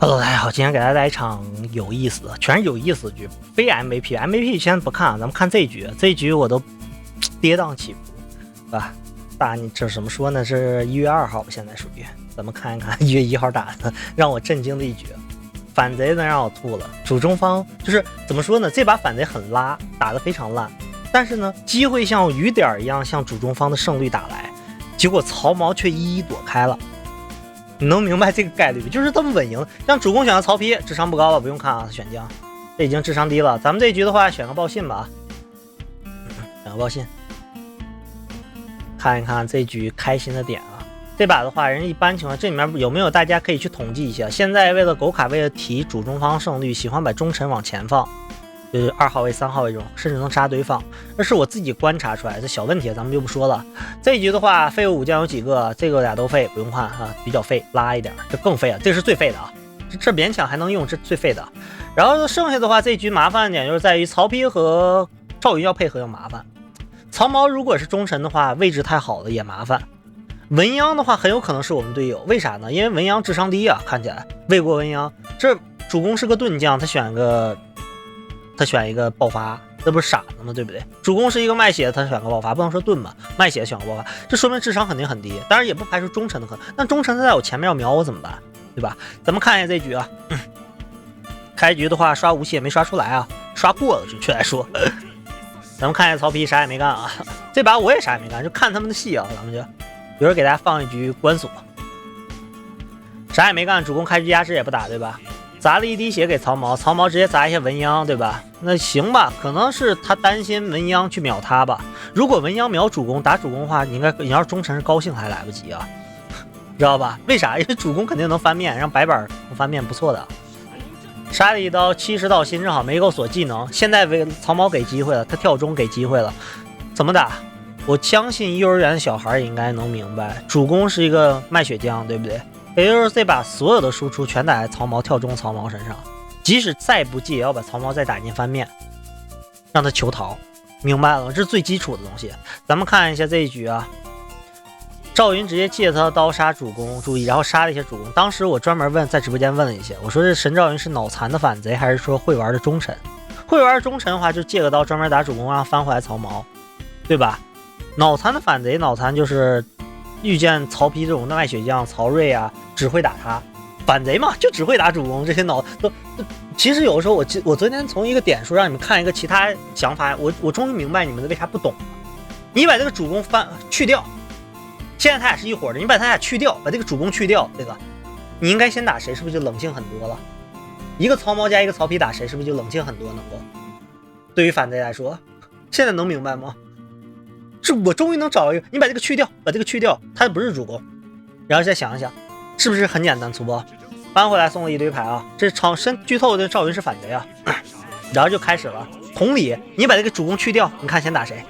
Hello， 大家好，今天给大家带一场有意思的，全是有意思的局，非 MVP 先不看，咱们看这一局，这一局我都跌宕起伏，啊，你这怎么说呢？是1月2号，现在属于，咱们看一看1月1号打的，让我震惊的一局，反贼能让我吐了。主中方就是怎么说呢？这把反贼很拉，打得非常烂，但是呢，机会像雨点一样向主中方的胜率打来，结果曹毛却一一躲开了。你能明白这个概率，就是这么稳赢。让主公选个曹丕，智商不高了，不用看啊，选将，这已经智商低了。咱们这一局的话，选个报信吧，选个报信，看一看这一局开心的点啊。这把的话，人一般情况，这里面有没有大家可以去统计一下？现在为了狗卡，为了提主中方胜率，喜欢把忠臣往前放，就是2号位、3号位这种，甚至能扎堆放。这是我自己观察出来的小问题，咱们就不说了。这一局的话，废物武将有几个？这个俩都废，不用看啊，比较废，拉一点，这更废啊，这是最废的啊，这勉强还能用，这最废的。然后剩下的话，这一局麻烦一点就是在于曹丕和赵云要配合要麻烦。曹毛如果是忠臣的话，位置太好了也麻烦。文鸯的话很有可能是我们队友，为啥呢？因为文鸯智商低啊，看起来魏国文鸯，这主公是个盾将，他选一个爆发，这不是傻子吗？对不对？主公是一个卖血，他选个爆发，不能说盾嘛，卖血选个爆发，这说明智商肯定很低。当然也不排除忠臣的可能，但忠臣在我前面要瞄我怎么办？对吧？咱们看一下这局啊，开局的话刷无懈没刷出来啊，刷过了准确来说。咱们看一下曹丕啥也没干啊，这把我也啥也没干，就看他们的戏啊，咱们就有人给大家放一局关锁，啥也没干，主公开局压制也不打，对吧？砸了一滴血给曹毛，曹毛直接砸一下文鸯，对吧？那行吧，可能是他担心文鸯去秒他吧。如果文鸯秒主公打主公的话，你要是忠臣是高兴还来不及啊，知道吧？为啥？因为主公肯定能翻面，让白板能翻面，不错的。杀了一刀70道心，正好没够锁技能。现在曹毛给机会了，他跳中给机会了，怎么打？我相信幼儿园的小孩应该能明白，主公是一个卖血将，对不对？也就是这把所有的输出全打在曹毛跳中曹毛身上，即使再不济也要把曹毛再打进翻面，让他求逃，明白了吗？这是最基础的东西。咱们看一下这一局啊，赵云直接借他刀杀主公，注意，然后杀了一些主公。当时我专门在直播间问了一些，我说这神赵云是脑残的反贼，还是说会玩的忠臣？会玩的忠臣的话，就借个刀专门打主公，让翻回来曹毛，对吧？脑残的反贼，脑残就是遇见曹丕这种卖血将曹睿啊，只会打他，反贼嘛，就只会打主公。这些脑都其实有的时候我昨天从一个点数让你们看一个其他想法，我终于明白你们为啥不懂了。你把这个主公去掉，现在他俩是一伙的，你把他俩去掉，把这个主公去掉，这个你应该先打谁？是不是就冷静很多了？一个曹毛加一个曹丕打谁？是不是就冷静很多？能够对于反贼来说，现在能明白吗？是我终于能找一个，你把这个去掉，把这个去掉，他不是主公，然后再想一想，是不是很简单粗暴？搬回来送了一堆牌啊，这是剧透的赵云是反贼啊，然后就开始了。同理，你把这个主公去掉，你看先打谁？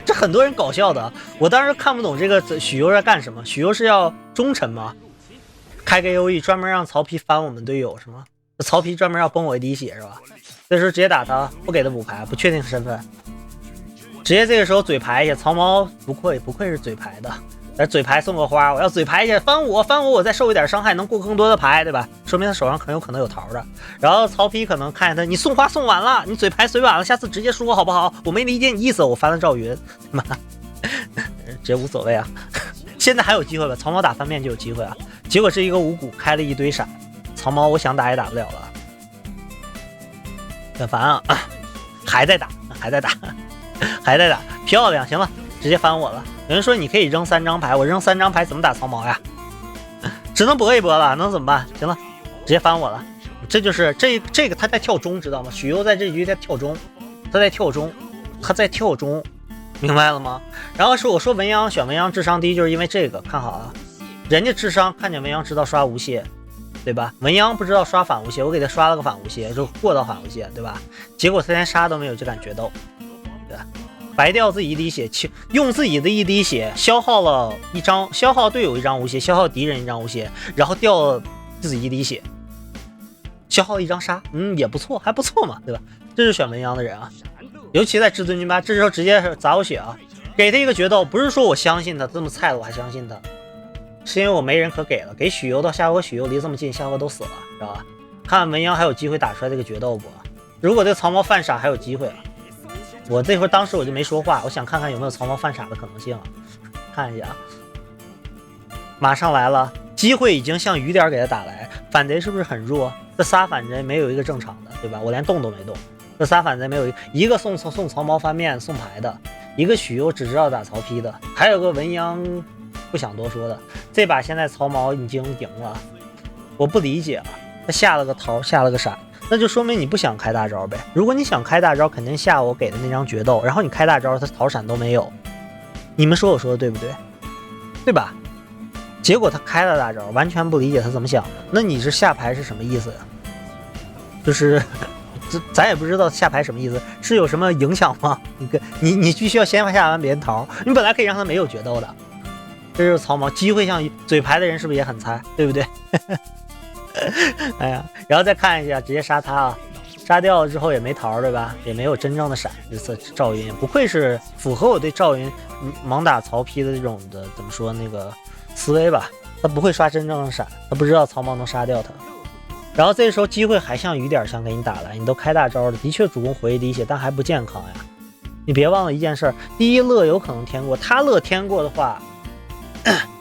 这很多人搞笑的，我当时看不懂这个许攸在干什么？许攸是要忠臣吗？开个 AOE 专门让曹丕翻我们队友是吗？曹丕专门要崩我一滴血是吧？这时候直接打他，不给他补牌，不确定身份。直接这个时候嘴牌一下，曹毛不愧是嘴牌的，来嘴牌送个花，我要嘴牌一下，翻我再受一点伤害，能过更多的牌，对吧？说明他手上很有可能有桃的。然后曹丕可能看见他，你送花送晚了，你嘴牌随晚了，下次直接说好不好？我没理解你意思，我翻了赵云，妈，这无所谓啊。现在还有机会吧？曹毛打翻面就有机会啊。结果是一个五谷开了一堆闪，曹毛我想打也打不了了，很烦啊，还在打。漂亮，行了，直接翻我了。有人说你可以扔3张牌，我扔3张牌怎么打曹毛呀？只能搏一搏了，能怎么办？行了，直接翻我了。这就是这个他在跳中，知道吗？许攸在这局在跳中，他在跳中，明白了吗？然后我说文鸯选文鸯智商低，就是因为这个，看好啊，人家智商看见文鸯知道刷无懈，对吧？文鸯不知道刷反无懈，我给他刷了个反无懈，就过到反无懈，对吧？结果他连杀都没有就敢决斗，对吧？白掉自己一滴血，用自己的一滴血消耗了一张，消耗队友一张无懈，消耗敌人一张无懈，然后掉了自己一滴血，消耗一张杀，也不错，还不错嘛，对吧？这是选文鸯的人啊，尤其在至尊军吧，这时候直接砸我血啊，给他一个决斗，不是说我相信他这么菜了我还相信他，是因为我没人可给了，给许攸到夏侯和许攸离这么近，夏侯都死了，知道吧？看文鸯还有机会打出来这个决斗不？如果这个曹髦犯傻还有机会啊！我这会儿当时我就没说话，我想看看有没有曹髦犯傻的可能性啊。看一下，马上来了，机会已经像雨点给他打来，反贼是不是很弱？这仨反贼没有一个正常的，对吧？我连动都没动，这仨反贼没有一个送曹髦翻面送牌的，一个许攸只知道打曹丕的，还有个文鸯不想多说的。这把现在曹髦已经赢了，我不理解啊，他下了个桃，下了个闪。那就说明你不想开大招呗。如果你想开大招，肯定下我给的那张决斗，然后你开大招，他逃闪都没有。你们说我说的对不对？对吧？结果他开了大招，完全不理解他怎么想的。那你是下牌是什么意思呀？就是咱也不知道下牌什么意思，是有什么影响吗？你必须要先下完别人桃，你本来可以让他没有决斗的。这就是曹髦机会像嘴牌的人是不是也很菜，对不对？哎呀，然后再看一下，直接杀他啊！杀掉了之后也没桃，对吧？也没有真正的闪。这次赵云不愧是符合我对赵云猛打曹丕的这种的怎么说那个思维吧？他不会刷真正的闪，他不知道曹髦能杀掉他。然后这时候机会还像雨点想给你打来，你都开大招了，的确主攻回一滴血，但还不健康呀。你别忘了一件事，第一乐有可能天过，他乐天过的话。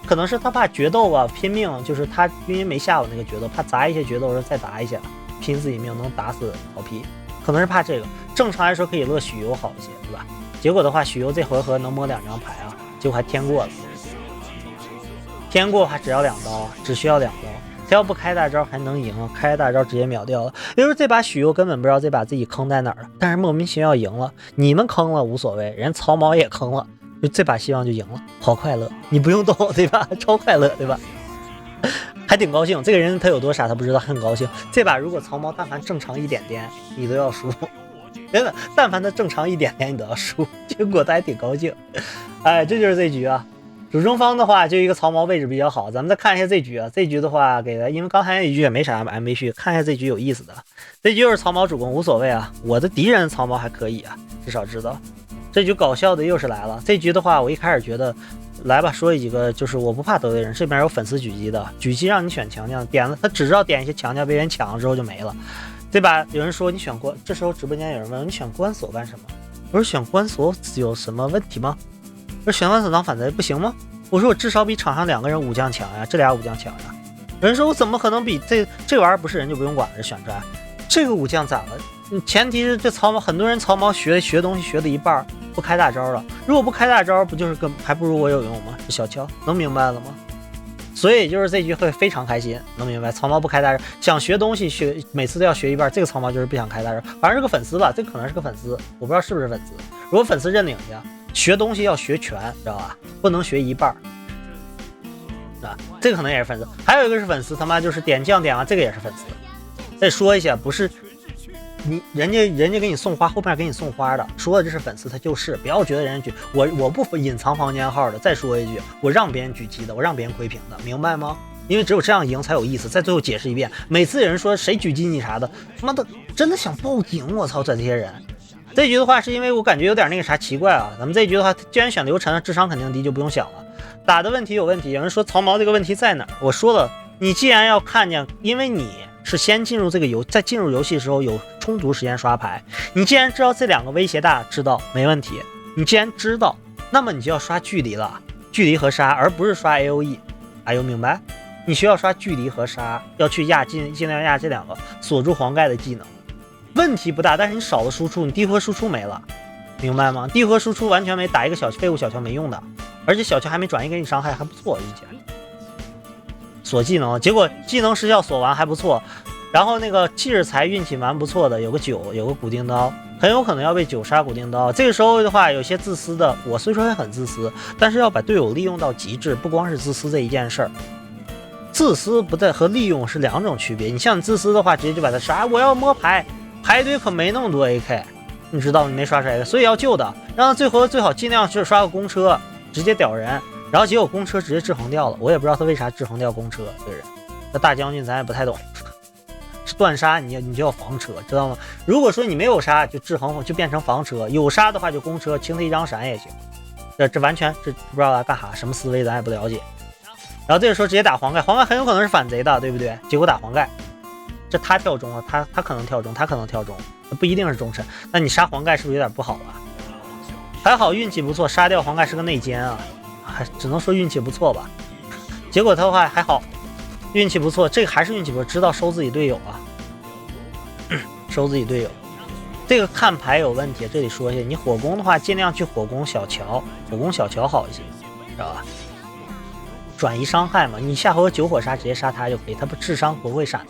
可能是他怕决斗吧，拼命就是他因为没下我那个决斗，怕砸一些决斗，然后再砸一下，拼自己命能打死曹丕，可能是怕这个。正常来说可以乐许攸好一些，对吧？结果的话，许攸这回合能摸2张牌啊，结果还天过了。天过还只要2刀啊，只需要2刀。他要不开大招还能赢啊，开大招直接秒掉了。也就是这把许攸根本不知道这把自己坑在哪儿了，但是莫名其妙赢了。你们坑了无所谓，人曹髦也坑了。就这把希望就赢了，好快乐！你不用动，对吧？超快乐，对吧？还挺高兴。这个人他有多傻，他不知道，很高兴。这把如果曹髦但凡正常一点点，你都要输。真的，但凡他正常一点点，你都要输。结果他还挺高兴。哎，这就是这局啊。主中方的话，就一个曹髦位置比较好。咱们再看一下这局啊，这局的话给他，因为刚才那局也没啥 MVP， 看一下这局有意思的。这局就是曹髦主攻无所谓啊，我的敌人曹髦还可以啊，至少知道。这局搞笑的又是来了。这局的话，我一开始觉得，来吧，说几个，就是我不怕得罪人，这边有粉丝狙击的，狙击让你选强将，点了他只知道点一些强将，被人抢了之后就没了。这把有人说你选关，这时候直播间有人问你选关锁干什么？我说选关锁有什么问题吗？我说选关锁当反贼不行吗？我说我至少比场上2个人武将强呀，这俩武将强呀。有人说我怎么可能比这玩意儿不是人就不用管了，选出来这个武将咋了？前提是这曹髦很多人曹髦学东西学了一半不开大招了，如果不开大招不就是还不如我有用吗？这小乔能明白了吗？所以就是这局会非常开心，能明白曹髦不开大招，想学东西学每次都要学一半，这个曹髦就是不想开大招，反正是个粉丝吧，这个可能是个粉丝，我不知道是不是粉丝。如果粉丝认领一下，学东西要学全，知道吧？不能学一半啊，这个可能也是粉丝。还有一个是粉丝，他妈就是点将点完这个也是粉丝。再说一下，不是。人家给你送花，后面给你送花的，说的这是粉丝，他就是不要觉得人家我不隐藏房间号的。再说一句，我让别人狙击的，我让别人窥屏的，明白吗？因为只有这样赢才有意思。再最后解释一遍，每次有人说谁狙击你啥的，他妈的真的想报警！我操，这些人。这局的话是因为我感觉有点那个啥奇怪啊。咱们这局的话，既然选刘晨，智商肯定低，就不用想了。打的问题有问题，有人说曹髦这个问题在哪儿？我说了，你既然要看见，因为你是先进入这个在进入游戏的时候有充足时间刷牌，你既然知道这2个威胁大，知道没问题。你既然知道，那么你就要刷距离了，距离和杀，而不是刷 AOE。哎呦，明白？你需要刷距离和杀，要去尽量压这2个锁住黄盖的技能，问题不大。但是你少了输出，你地核输出没了，明白吗？地核输出完全没，打一个废物小乔没用的，而且小乔还没转移给你伤害，还不错，以前。锁技能，结果技能失效锁完还不错，然后那个气质才运气蛮不错的，有个9，有个骨钉刀，很有可能要被9杀骨钉刀。这个时候的话，有些自私的，我虽说也很自私，但是要把队友利用到极致，不光是自私这一件事儿。自私不在和利用是2种区别。你像你自私的话，直接就把他杀，我要摸牌，排队可没那么多 AK， 你知道你没刷出来，所以要救的，让他最好尽量去刷个公车，直接屌人。然后结果公车直接制衡掉了，我也不知道他为啥制衡掉公车这个人。那大将军咱也不太懂，是断杀你就要房车，知道吗？如果说你没有杀就制衡就变成房车，有杀的话就公车，清他一张闪也行。这完全这不知道他干啥，什么思维咱也不了解。然后这个时候直接打黄盖，黄盖很有可能是反贼的，对不对？结果打黄盖，这他跳中了，他可能跳中，他可能跳中，不一定是忠臣。那你杀黄盖是不是有点不好了？还好运气不错，杀掉黄盖是个内奸啊，还只能说运气不错吧。结果他的话还好，运气不错，这个还是运气不错，知道收自己队友啊，收自己队友。这个看牌有问题，这里说一下，你火攻的话尽量去火攻小乔，火攻小乔好一些，知道吧？转移伤害嘛，你下回合9火杀直接杀他就可以，他不智商不会闪，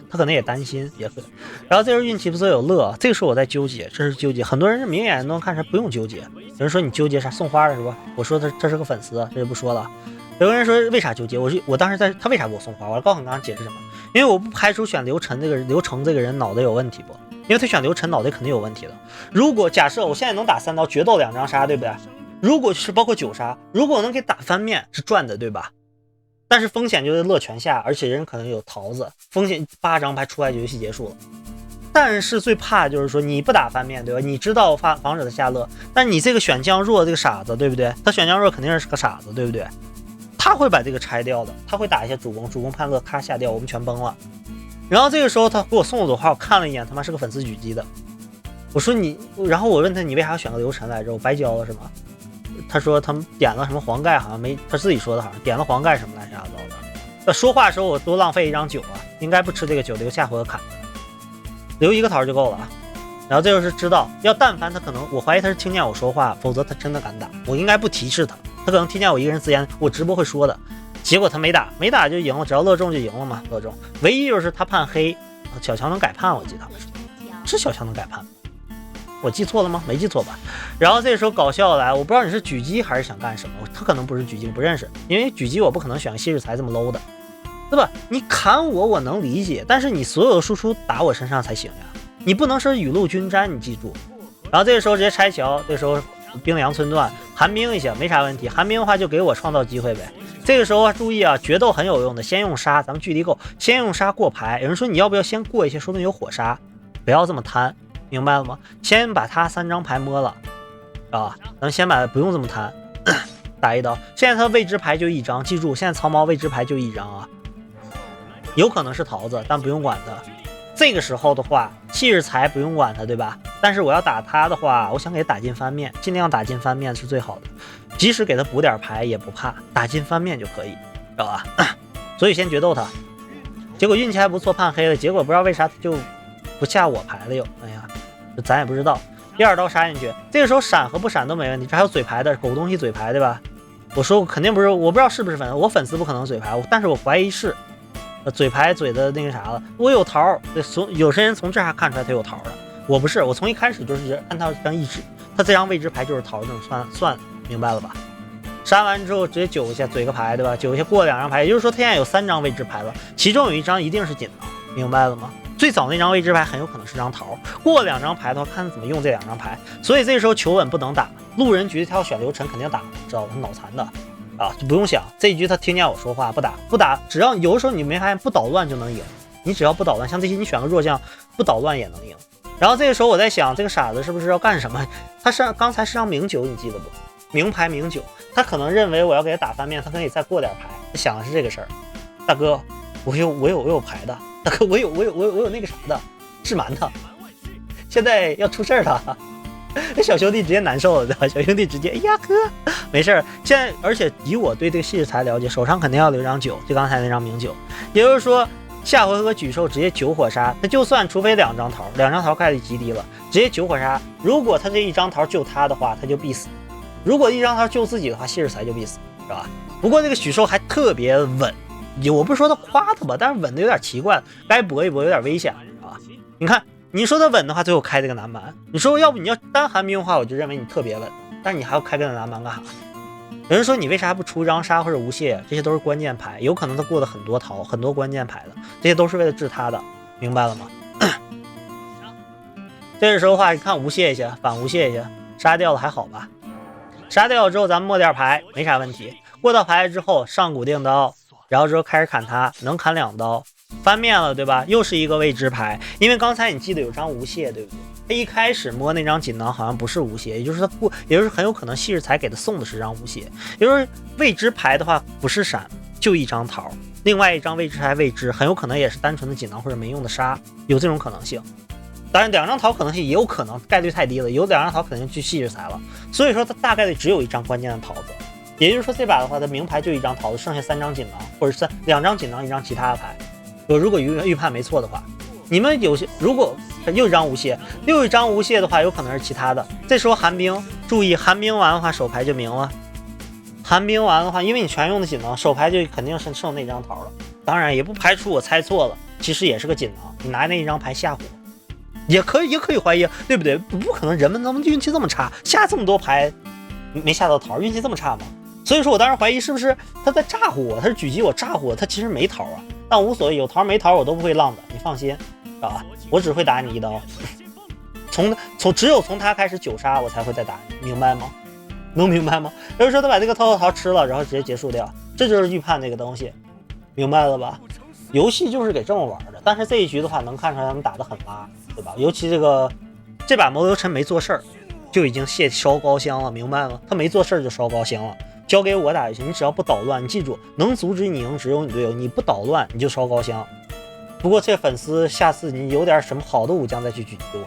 他可能也担心也可以。然后这时候运气不错有乐，这个时候我在纠结，这是纠结。很多人是明眼人都能看出来不用纠结，有人说你纠结啥送花了是吧？我说这是个粉丝，这就不说了。有个人说为啥纠结？我当时在他为啥给我送花？我告诉你刚刚解释什么？因为我不排除选刘晨这个人脑袋有问题不？因为他选刘晨脑袋肯定有问题的。如果假设我现在能打3刀决斗2张杀，对不对？如果是包括9杀，如果我能给打翻面是赚的，对吧？但是风险就是乐全下，而且人可能有桃子，风险8张牌出来就游戏结束了。但是最怕就是说你不打翻面，对吧？你知道防止他下乐，但你这个选将弱这个傻子，对不对？他选将弱肯定是个傻子，对不对？他会把这个拆掉的，他会打一些主攻判乐，咔下掉，我们全崩了。然后这个时候他给我送了朵花，我看了一眼，他妈是个粉丝狙击的。我说你，然后我问他你为啥选个刘晨来着？我白交了是吗？他说他们点了什么黄盖，好像没他自己说的，好像点了黄盖什么乱七八糟的。说话的时候我多浪费一张酒啊，应该不吃这个酒，留下回合砍，留一个桃就够了啊。然后这就是知道，要但凡他可能，我怀疑他是听见我说话，否则他真的敢打。我应该不提示他，他可能听见我一个人自言，我直播会说的。结果他没打就赢了，只要乐中就赢了嘛，乐中。唯一就是他判黑，小强能改判，我记得是小强能改判。我记错了吗？没记错吧。然后这时候搞笑来，我不知道你是狙击还是想干什么，他可能不是狙击，不认识，因为狙击我不可能选昔日才这么 low 的，对吧？你砍我能理解，但是你所有的输出打我身上才行呀，你不能是雨露均沾，你记住。然后这个时候直接拆桥，这时候冰凉村段寒冰一下没啥问题，寒冰的话就给我创造机会呗。这个时候注意啊，决斗很有用的，先用杀，咱们距离够，先用杀过牌。有人说你要不要先过一些，说明有火杀，不要这么贪。明白了吗？先把他3张牌摸了啊，咱们先把不用这么贪，打一刀。现在他未知牌就1张，记住，现在曹毛未知牌就1张啊，有可能是桃子，但不用管他。这个时候的话，昔日才不用管他，对吧？但是我要打他的话，我想给他打进翻面，尽量打进翻面是最好的，即使给他补点牌也不怕，打进翻面就可以，知道吧？所以先决斗他，结果运气还不错，判黑了，结果不知道为啥他就不下我牌了又，哎呀。咱也不知道，第2刀杀进去，这个时候闪和不闪都没问题。这还有嘴牌的狗东西嘴牌，对吧？我说肯定不是，我不知道是不是粉丝，我粉丝不可能嘴牌，但是我怀疑是，嘴牌嘴的那个啥了。我有桃，有些人从这还看出来他有桃的，我不是，我从一开始就是按他当一指，他这张未知牌就是桃，这种算明白了吧？杀完之后直接9一下嘴个牌，对吧？9一下过2张牌，也就是说他现在有3张未知牌了，其中有1张一定是锦囊，明白了吗？最早那张未知牌很有可能是张桃，过2张牌的话，看怎么用这2张牌。所以这时候求稳不能打，路人局他要选刘晨肯定打，知道吧？他脑残的啊，就不用想。这一局他听见我说话不打，只要有的时候你没发现不捣乱就能赢，你只要不捣乱，像这些你选个弱将不捣乱也能赢。然后这个时候我在想，这个傻子是不是要干什么？他是刚才是张明9，你记得不？明牌明9，他可能认为我要给他打翻面，他可以再过点牌，他想的是这个事儿。大哥，我有牌的。大哥，我有那个啥的，智瞒的，现在要出事儿了，那小兄弟直接难受了，对吧？小兄弟直接，哎呀哥，没事儿。现在而且以我对这个昔日才了解，手上肯定要留张9，就刚才那张明9，也就是说下回合举兽直接9火杀，他就算除非2张桃，2张桃概率极低了，直接9火杀。如果他这1张桃救他的话，他就必死；如果1张桃救自己的话，昔日才就必死，是吧？不过这个许兽还特别稳。我不是说他夸他吧，但是稳的有点奇怪，该搏一搏有点危险啊！你看，你说他稳的话，最后开这个南蛮，你说要不你要单寒冰的话，我就认为你特别稳，但是你还要开个南蛮干啥？有人说你为啥不出张杀或者无懈？这些都是关键牌，有可能他过了很多桃，很多关键牌的，这些都是为了治他的，明白了吗？这个时候的话，你看无懈一下，反无懈一下，杀掉了还好吧？杀掉了之后，咱们摸点牌没啥问题。过到牌之后，上古定刀。然后之后开始砍他，能砍2刀，翻面了，对吧？又是一个未知牌，因为刚才你记得有张无懈，对不对？他一开始摸那张锦囊好像不是无懈，也就是他不，也就是很有可能昔日才给他送的是张无懈，也就是未知牌的话不是闪，就一张桃，另外一张位置还未知，很有可能也是单纯的锦囊或者没用的杀，有这种可能性。当然2张桃可能性也有可能，概率太低了，有2张桃肯定去细致财了。所以说它大概率只有一张关键的桃子，也就是说这把的话，它名牌就一张桃子，剩下3张锦囊，或者是2张锦囊1张其他的牌。我如果预判没错的话，你们有些如果又一张无懈，又一张无懈的话，有可能是其他的。这时候寒冰，注意寒冰完的话，手牌就明了。寒冰完的话，因为你全用的锦囊，手牌就肯定是剩那张桃了。当然也不排除我猜错了，其实也是个锦囊，你拿那一张牌吓唬我，也可以怀疑，对不对？不可能人们怎么运气这么差，下这么多牌没下到桃，运气这么差吗？所以说我当时怀疑是不是他在诈唬我，他是狙击我诈唬我，他其实没桃啊。但无所谓，有桃没桃我都不会浪的，你放心，知道吧？我只会打你一刀，只有从他开始9杀我才会再打你，明白吗？能明白吗？有人说他把这个套桃吃了，然后直接结束掉，这就是预判这个东西，明白了吧？游戏就是给这么玩的。但是这一局的话，能看出来他们打得很拉，对吧？尤其这把谋流尘没做事儿，就已经烧高香了，明白吗？他没做事儿就烧高香了。交给我打就行，你只要不捣乱，你记住，能阻止你赢只有你队友，你不捣乱你就烧高香。不过这粉丝下次你有点什么好的武将再去狙击我。